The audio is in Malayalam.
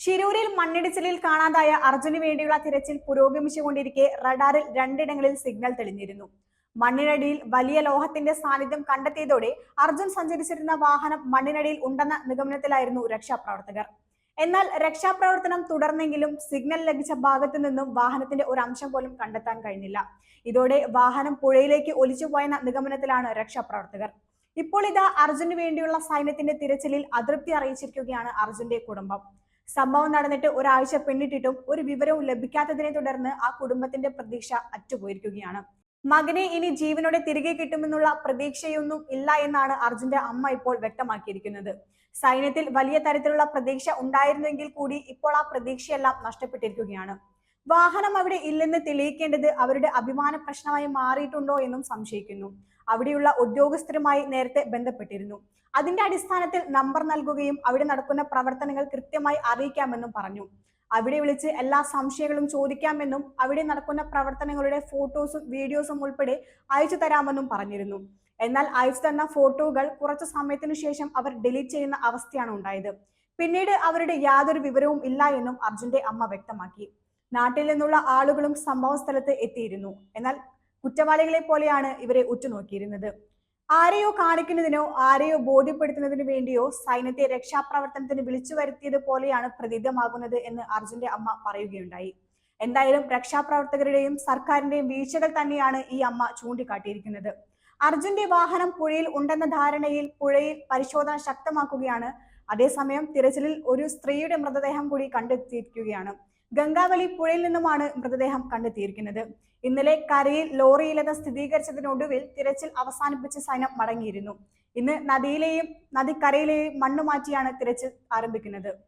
ശിരൂരിൽ മണ്ണിടിച്ചിലിൽ കാണാതായ അർജുന് വേണ്ടിയുള്ള തിരച്ചിൽ പുരോഗമിച്ചുകൊണ്ടിരിക്കെ റഡാറിൽ രണ്ടിടങ്ങളിൽ സിഗ്നൽ തെളിഞ്ഞിരുന്നു. മണ്ണിനടിയിൽ വലിയ ലോഹത്തിന്റെ സാന്നിധ്യം കണ്ടെത്തിയതോടെ അർജുൻ സഞ്ചരിച്ചിരുന്ന വാഹനം മണ്ണിനടിയിൽ ഉണ്ടെന്ന നിഗമനത്തിലായിരുന്നു രക്ഷാപ്രവർത്തകർ. എന്നാൽ രക്ഷാപ്രവർത്തനം തുടർന്നെങ്കിലും സിഗ്നൽ ലഭിച്ച ഭാഗത്തു നിന്നും വാഹനത്തിന്റെ ഒരു അംശം പോലും കണ്ടെത്താൻ കഴിഞ്ഞില്ല. ഇതോടെ വാഹനം പുഴയിലേക്ക് ഒലിച്ചുപോയെന്ന നിഗമനത്തിലാണ് രക്ഷാപ്രവർത്തകർ. ഇപ്പോൾ ഇതാ അർജുന് വേണ്ടിയുള്ള സൈന്യത്തിന്റെ തിരച്ചിലിൽ അതൃപ്തി അറിയിച്ചിരിക്കുകയാണ് അർജുന്റെ കുടുംബം. സംഭവം നടന്നിട്ട് ഒരാഴ്ച പിന്നിട്ടിട്ടും ഒരു വിവരവും ലഭിക്കാത്തതിനെ തുടർന്ന് ആ കുടുംബത്തിന്റെ പ്രതീക്ഷ അറ്റുപോയിരിക്കുകയാണ്. മകനെ ഇനി ജീവനോടെ തിരികെ കിട്ടുമെന്നുള്ള പ്രതീക്ഷയൊന്നും ഇല്ല എന്നാണ് അർജുന്റെ അമ്മ ഇപ്പോൾ വ്യക്തമാക്കിയിരിക്കുന്നത്. സൈന്യത്തിൽ വലിയ തരത്തിലുള്ള പ്രതീക്ഷ ഉണ്ടായിരുന്നെങ്കിൽ കൂടി ഇപ്പോൾ ആ പ്രതീക്ഷയെല്ലാം നഷ്ടപ്പെട്ടിരിക്കുകയാണ്. വാഹനം അവിടെ ഇല്ലെന്ന് തെളിയിക്കേണ്ടത് അവരുടെ അഭിമാന പ്രശ്നമായി മാറിയിട്ടുണ്ടോ എന്നും സംശയിക്കുന്നു. അവിടെയുള്ള ഉദ്യോഗസ്ഥരുമായി നേരത്തെ ബന്ധപ്പെട്ടിരുന്നു. അതിന്റെ അടിസ്ഥാനത്തിൽ നമ്പർ നൽകുകയും അവിടെ നടക്കുന്ന പ്രവർത്തനങ്ങൾ കൃത്യമായി അറിയിക്കാമെന്നും പറഞ്ഞു. അവിടെ വിളിച്ച് എല്ലാ സംശയങ്ങളും ചോദിക്കാമെന്നും അവിടെ നടക്കുന്ന പ്രവർത്തനങ്ങളുടെ ഫോട്ടോസും വീഡിയോസും ഉൾപ്പെടെ അയച്ചു തരാമെന്നും പറഞ്ഞിരുന്നു. എന്നാൽ അയച്ചു തന്ന ഫോട്ടോകൾ കുറച്ചു സമയത്തിനു ശേഷം അവർ ഡിലീറ്റ് ചെയ്യുന്ന അവസ്ഥയാണ് ഉണ്ടായത്. പിന്നീട് അവരുടെ യാതൊരു വിവരവും ഇല്ല എന്നും അർജുന്റെ അമ്മ വ്യക്തമാക്കി. നാട്ടിൽ നിന്നുള്ള ആളുകളും സംഭവ സ്ഥലത്ത് എത്തിയിരുന്നു. എന്നാൽ കുറ്റവാളികളെ പോലെയാണ് ഇവരെ ഉറ്റുനോക്കിയിരുന്നത്. ആരെയോ കാണിക്കുന്നതിനോ ആരെയോ ബോധ്യപ്പെടുത്തുന്നതിനു വേണ്ടിയോ സൈന്യത്തെ രക്ഷാപ്രവർത്തനത്തിന് വിളിച്ചു വരുത്തിയത് പോലെയാണ് പ്രതീതമാകുന്നത് എന്ന് അർജുന്റെ അമ്മ പറയുകയുണ്ടായി. എന്തായാലും രക്ഷാപ്രവർത്തകരുടെയും സർക്കാരിന്റെയും വീഴ്ചകൾ തന്നെയാണ് ഈ അമ്മ ചൂണ്ടിക്കാട്ടിയിരിക്കുന്നത്. അർജുന്റെ വാഹനം പുഴയിൽ ഉണ്ടെന്ന ധാരണയിൽ പുഴയിൽ പരിശോധന ശക്തമാക്കുകയാണ്. അതേസമയം തിരച്ചിലിൽ ഒരു സ്ത്രീയുടെ മൃതദേഹം കൂടി കണ്ടെത്തിയിരിക്കുകയാണ്. ഗംഗാവലി പുഴയിൽ നിന്നുമാണ് മൃതദേഹം കണ്ടെത്തിയിരിക്കുന്നത്. ഇന്നലെ കരയിൽ ലോറിയിലെന്ന് സ്ഥിരീകരിച്ചതിനൊടുവിൽ തിരച്ചിൽ അവസാനിപ്പിച്ച് സൈന്യം മടങ്ങിയിരുന്നു. ഇന്ന് നദിക്കരയിലെയും മണ്ണു മാറ്റിയാണ് തിരച്ചിൽ ആരംഭിക്കുന്നത്.